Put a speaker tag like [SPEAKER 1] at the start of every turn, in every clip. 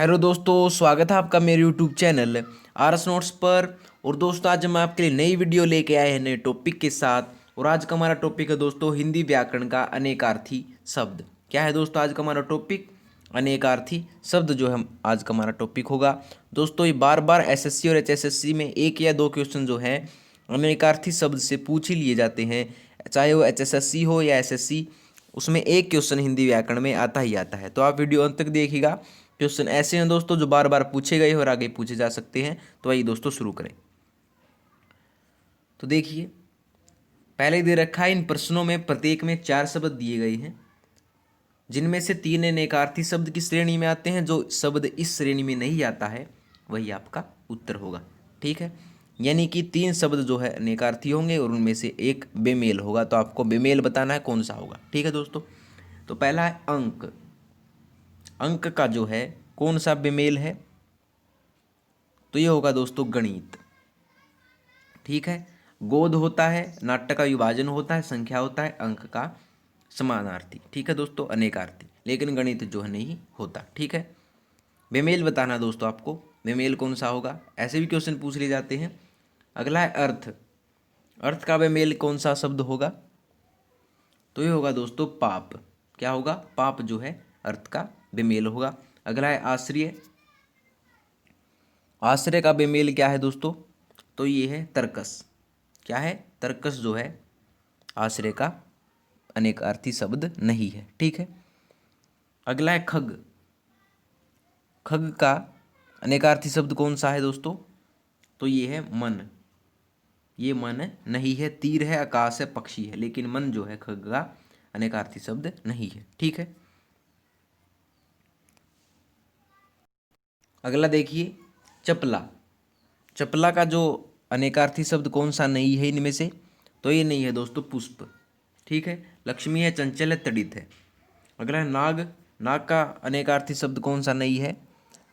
[SPEAKER 1] Hello दोस्तों, स्वागत है आपका मेरे यूट्यूब चैनल आरएस नोट्स पर। और दोस्तों, आज हम आपके लिए नई वीडियो लेके आए हैं नए टॉपिक के साथ। और आज का हमारा टॉपिक है दोस्तों हिंदी व्याकरण का अनेकार्थी शब्द। क्या है दोस्तों आज का हमारा टॉपिक? अनेकार्थी शब्द जो है आज का हमारा टॉपिक होगा। दोस्तों ये बार बार एसएससी और एचएसएससी में एक या दो क्वेश्चन जो हैं अनेकार्थी शब्द से पूछ ही लिए जाते हैं, चाहे वो एचएसएससी हो या एसएससी। उसमें एक क्वेश्चन हिंदी व्याकरण में आता ही आता है। तो आप वीडियो अंत तक देखिएगा। क्वेश्चन ऐसे हैं दोस्तों जो बार बार पूछे गए और आगे पूछे जा सकते हैं। तो आइए दोस्तों शुरू करें। तो देखिए, पहले दे रखा है इन प्रश्नों में प्रत्येक में 4 शब्द दिए गए हैं, जिनमें से 3 अनेकार्थी शब्द की श्रेणी में आते हैं। जो शब्द इस श्रेणी में नहीं आता है वही आपका उत्तर होगा। ठीक है, यानी कि 3 शब्द जो है अनेकार्थी होंगे और उनमें से एक बेमेल होगा। तो आपको बेमेल बताना है कौन सा होगा। ठीक है दोस्तों, तो पहला है अंक। अंक का जो है कौन सा बेमेल है? तो ये होगा दोस्तों गणित। ठीक है, गोद होता है, नाट्य का विभाजन होता है, संख्या होता है, अंक का समानार्थी। ठीक है दोस्तों, अनेकार्थी। लेकिन गणित जो है नहीं होता। ठीक है, बेमेल बताना दोस्तों आपको, बेमेल कौन सा होगा। ऐसे भी क्वेश्चन पूछ लिए जाते हैं। अगला है अर्थ। अर्थ का बेमेल कौन सा शब्द होगा? तो ये होगा दोस्तों पाप। क्या होगा? पाप जो है अर्थ का बेमेल होगा। अगला है आश्रय। आश्रय का बेमेल क्या है दोस्तों? तो ये है तर्कस। क्या है? तर्कस जो है आश्रय का अनेकार्थी शब्द नहीं है। ठीक है, अगला है खग। खग का अनेकार्थी शब्द कौन सा है दोस्तों? तो ये है मन। ये मन नहीं है, तीर है, आकाश है, पक्षी है, लेकिन मन जो है खग का अनेकार्थी शब्द नहीं है। ठीक है, अगला देखिए चपला। चपला का जो अनेकार्थी शब्द कौन सा नहीं है इनमें से? तो ये नहीं है दोस्तों पुष्प। ठीक है, लक्ष्मी है, चंचल है, तड़ित है। अगला है नाग। नाग का अनेकार्थी शब्द कौन सा नहीं है?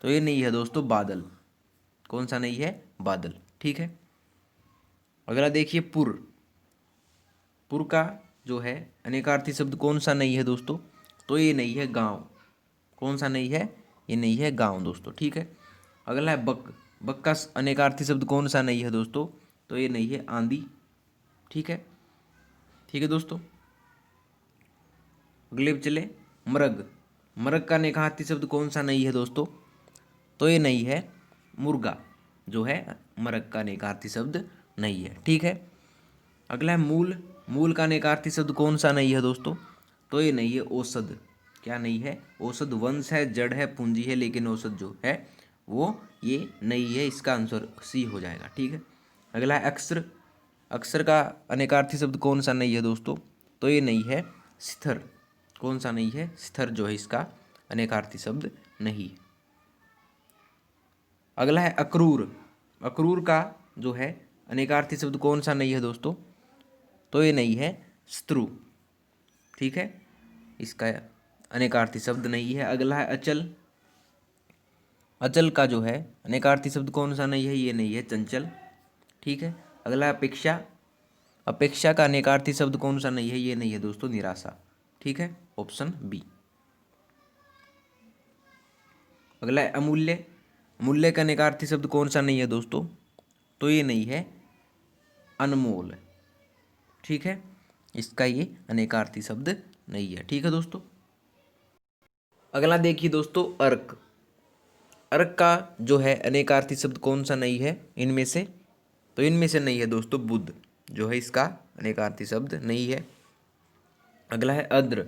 [SPEAKER 1] तो ये नहीं है दोस्तों बादल। कौन सा नहीं है? बादल। ठीक है, अगला देखिए पुर। पुर का जो है अनेकार्थी शब्द कौन सा नहीं है दोस्तों? तो ये नहीं है गांव। कौन सा नहीं है? ये नहीं है गांव दोस्तों। ठीक है, अगला है बक। बक का अनेकार्थी शब्द कौन सा नहीं है दोस्तों? तो ये नहीं है आंधी। ठीक है, ठीक है दोस्तों, अगले पे चले मृग। मृग का अनेकार्थी शब्द कौन सा नहीं है दोस्तों? तो ये नहीं है मुर्गा। जो है मृग का अनेकार्थी शब्द नहीं है। ठीक है, अगला है मूल। मूल का अनेकार्थी शब्द कौन सा नहीं है दोस्तों? तो ये नहीं है औषध। क्या नहीं है? औषध वंश है, जड़ है, पूंजी है, लेकिन औषध जो है वो ये नहीं है। इसका आंसर सी हो जाएगा। ठीक है, अगला है अक्षर। अक्षर का अनेकार्थी शब्द कौन सा नहीं है दोस्तों? तो ये नहीं है स्थिर। कौन सा नहीं है? स्थिर जो है इसका अनेकार्थी शब्द नहीं है। अगला है अक्रूर। अक्रूर का जो है अनेकार्थी शब्द कौन सा नहीं है दोस्तों? तो ये नहीं है स्त्रु। ठीक है, इसका अनेकार्थी शब्द नहीं है। अगला है अचल। अचल का जो है अनेकार्थी शब्द कौन सा नहीं है? ये नहीं है चंचल। ठीक है, अगला है अपेक्षा। अपेक्षा का अनेकार्थी शब्द कौन सा नहीं है? ये नहीं है दोस्तों निराशा। ठीक है, ऑप्शन बी। अगला है अमूल्य। मूल्य का अनेकार्थी शब्द कौन सा नहीं है दोस्तों? तो ये नहीं है अनमोल। ठीक है, इसका ये अनेकार्थी शब्द नहीं है। ठीक है दोस्तों, अगला देखिए दोस्तों अर्क। अर्क का जो है अनेकार्थी शब्द कौन सा नहीं है इनमें से? तो इनमें से नहीं है दोस्तों बुद्ध। जो है इसका अनेकार्थी शब्द नहीं है। अगला है अद्र।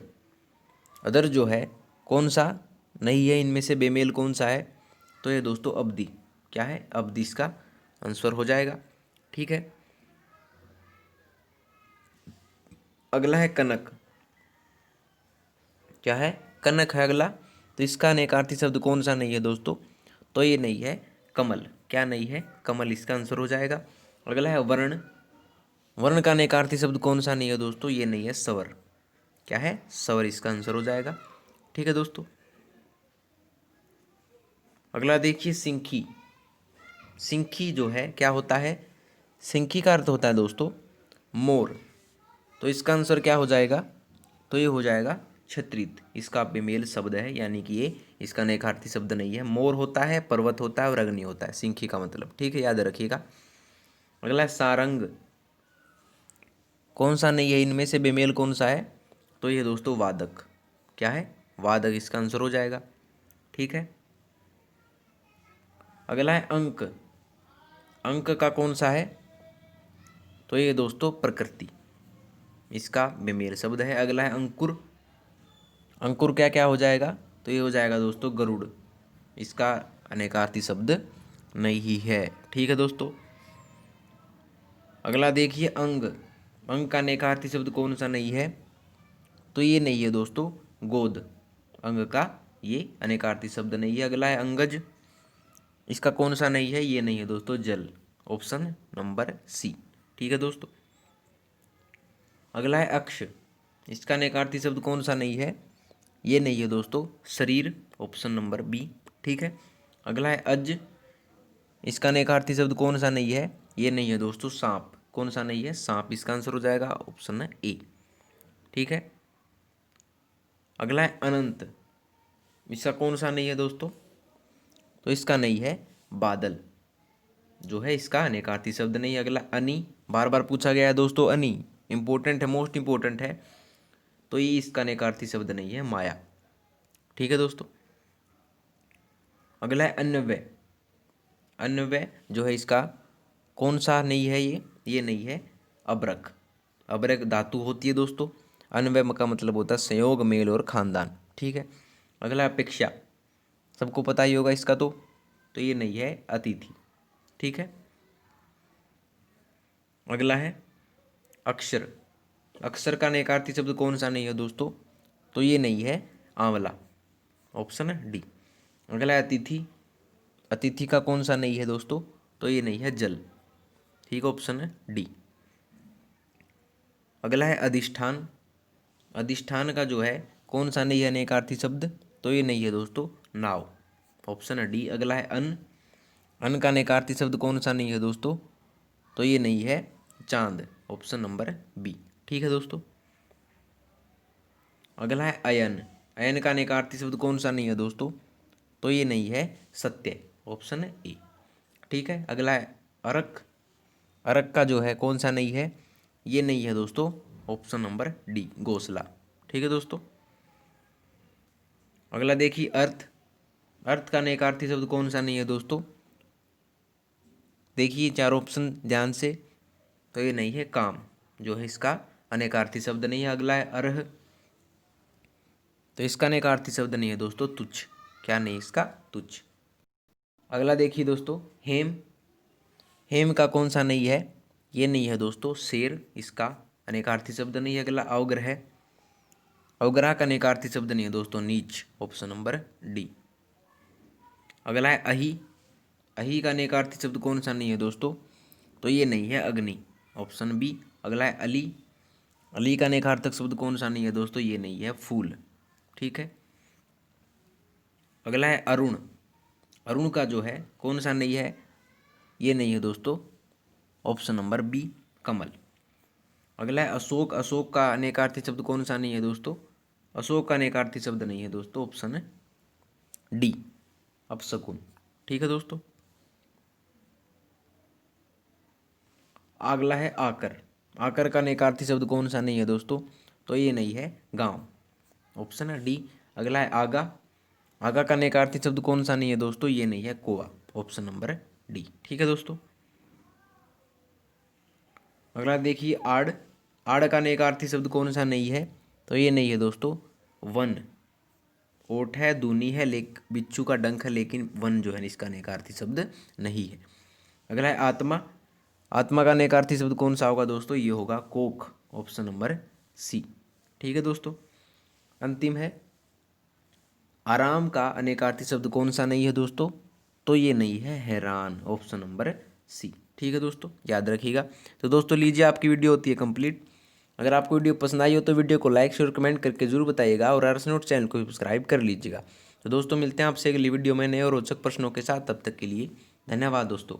[SPEAKER 1] अदर जो है कौन सा नहीं है इनमें से? बेमेल कौन सा है? तो ये दोस्तों अवधि। क्या है? अवधि इसका आंसर हो जाएगा। ठीक है, अगला है कनक। क्या है? कनक है अगला। तो इसका अनेकार्थी शब्द कौन सा नहीं है दोस्तों? तो ये नहीं है कमल। क्या नहीं है? कमल इसका आंसर हो जाएगा। अगला है वर्ण। वर्ण का अनेकार्थी शब्द कौन सा नहीं है दोस्तों? ये नहीं है स्वर। क्या है? स्वर इसका आंसर हो जाएगा। ठीक है दोस्तों, अगला देखिए सिंखी। सिंखी जो है क्या होता है? सिंखी का अर्थ होता है दोस्तों मोर। तो इसका आंसर क्या हो जाएगा? तो ये हो जाएगा छत्रित इसका बेमेल शब्द है, यानी कि ये इसका नेकार्थी शब्द नहीं है। मोर होता है, पर्वत होता है और अग्नि होता है, सिंखी का मतलब, ठीक है, याद रखिएगा। अगला है सारंग, कौन सा नहीं है इनमें से, बेमेल कौन सा है, तो ये दोस्तों वादक, क्या है, वादक इसका आंसर हो जाएगा, ठीक है। अगला है अंक, अंक का कौन सा है, तो ये दोस्तों प्रकृति, इसका बेमेल शब्द है। अगला है अंकुर, अंकुर क्या क्या हो जाएगा, तो ये हो जाएगा दोस्तों गरुड़, इसका अनेकार्थी शब्द नहीं है, ठीक है दोस्तों। अगला देखिए अंग, अंग का अनेकार्थी शब्द कौन सा नहीं है, तो ये नहीं है दोस्तों गोद, अंग का ये अनेकार्थी शब्द नहीं है। अगला है अंगज, इसका कौन सा नहीं है, ये नहीं है दोस्तों जल, ऑप्शन नंबर सी, ठीक है दोस्तों। अगला है अक्ष, इसका अनेकार्थी शब्द कौन सा नहीं है, ये नहीं है दोस्तों शरीर, ऑप्शन नंबर बी, ठीक है। अगला है अज, इसका अनेकार्थी शब्द कौन सा नहीं है, ये नहीं है दोस्तों सांप, कौन सा नहीं है, सांप, इसका आंसर हो जाएगा ऑप्शन ए, ठीक है। अगला है अनंत, इसका कौन सा नहीं है दोस्तों, तो इसका नहीं है बादल, जो है इसका अनेकार्थी शब्द नहीं है। अगला अनि, बार बार पूछा गया है दोस्तों, अनि इंपॉर्टेंट है, मोस्ट इंपॉर्टेंट है, तो ये इसका अनेकार्थी शब्द नहीं है माया, ठीक है दोस्तों। अगला है अन्वय, अन्वय जो है इसका कौन सा नहीं है, ये नहीं है अबरक, अबरक धातु होती है दोस्तों, अन्वय का मतलब होता है संयोग, मेल और खानदान, ठीक है। अगला अपेक्षा, सबको पता ही होगा इसका, तो ये नहीं है अतिथि, ठीक है। अगला है अक्षर, अक्षर का नेकार्थी शब्द कौन सा नहीं है दोस्तों, तो ये नहीं है आंवला, ऑप्शन है डी। अगला है अतिथि, अतिथि का कौन सा नहीं है दोस्तों, तो ये नहीं है जल, ठीक, ऑप्शन है डी। अगला है अधिष्ठान, अधिष्ठान का जो है कौन सा नहीं है नेकार्थी शब्द, तो ये नहीं है दोस्तों नाव, ऑप्शन है डी। अगला है अन्न, अन्न का नेकार्थी शब्द कौन सा नहीं है दोस्तों, तो ये नहीं है चांद, ऑप्शन नंबर बी, ठीक है दोस्तों। अगला है अयन, अयन का नेकार्थी शब्द कौन सा नहीं है दोस्तों, तो ये नहीं है सत्य, ऑप्शन है ए, ठीक है। अगला है अरक, अरक का जो है कौन सा नहीं है, ये नहीं है दोस्तों, ऑप्शन नंबर डी घोंसला, ठीक है दोस्तों। अगला देखिए अर्थ, अर्थ का नेकार्थी शब्द कौन सा नहीं है दोस्तों, देखिए चार ऑप्शन ध्यान से, तो ये नहीं है काम, जो है इसका अनेकार्थी शब्द नहीं है। अगला है अर्ह, तो इसका अनेकार्थी शब्द नहीं है दोस्तों तुच्छ, क्या नहीं इसका तुच्छ। अगला देखिए दोस्तों हेम, हेम का कौन सा नहीं है, ये नहीं है दोस्तों शेर, इसका अनेकार्थी शब्द नहीं है। अगला अवग्रह, अवग्रह का अनेकार्थी शब्द नहीं है दोस्तों नीच, ऑप्शन नंबर डी। अगला है अहि, अहि का अनेकार्थी शब्द कौन सा नहीं है दोस्तों, तो ये नहीं है अग्नि, ऑप्शन बी। अगला है अली, अली का नेकार्थक शब्द कौन सा नहीं है दोस्तों, ये नहीं है फूल, ठीक है। अगला है अरुण, अरुण का जो है कौन सा नहीं है, ये नहीं है दोस्तों, ऑप्शन नंबर बी कमल। अगला है अशोक, अशोक का अनेकार्थी शब्द कौन सा नहीं है दोस्तों, अशोक का अनेकार्थी शब्द नहीं है दोस्तों, ऑप्शन है डी अपशकुन, ठीक है दोस्तों। अगला है आकर, आकर का नेकार्थी शब्द कौन सा नहीं है दोस्तों, तो ये नहीं है गांव, ऑप्शन है डी। अगला है आगा, आगा का नेकार्थी शब्द कौन सा नहीं है दोस्तों, ये नहीं है कोआ, ऑप्शन नंबर डी, ठीक है दोस्तों। अगला देखिए आड़, आड़ का नेकार्थी शब्द कौन सा नहीं है, तो ये नहीं है दोस्तों वन, ओट है, दूनी है, बिच्छू का डंक है, लेकिन वन जो है इसका नेकार्थी शब्द नहीं है। अगला है आत्मा, आत्मा का नेकार्थी शब्द कौन सा होगा दोस्तों, ये होगा कोख, ऑप्शन नंबर सी, ठीक है दोस्तों। अंतिम है आराम का अनेकार्थी शब्द कौन सा नहीं है दोस्तों, तो ये नहीं है हैरान, ऑप्शन नंबर सी, ठीक है दोस्तों, याद रखिएगा। तो दोस्तों लीजिए आपकी वीडियो होती है कंप्लीट। अगर आपको वीडियो पसंद आई हो तो वीडियो को लाइक शेयर कमेंट करके जरूर बताइएगा और आरएस नोट चैनल को सब्सक्राइब कर लीजिएगा। तो दोस्तों मिलते हैं आपसे अगली वीडियो में नए और रोचक प्रश्नों के साथ, तब तक के लिए धन्यवाद दोस्तों।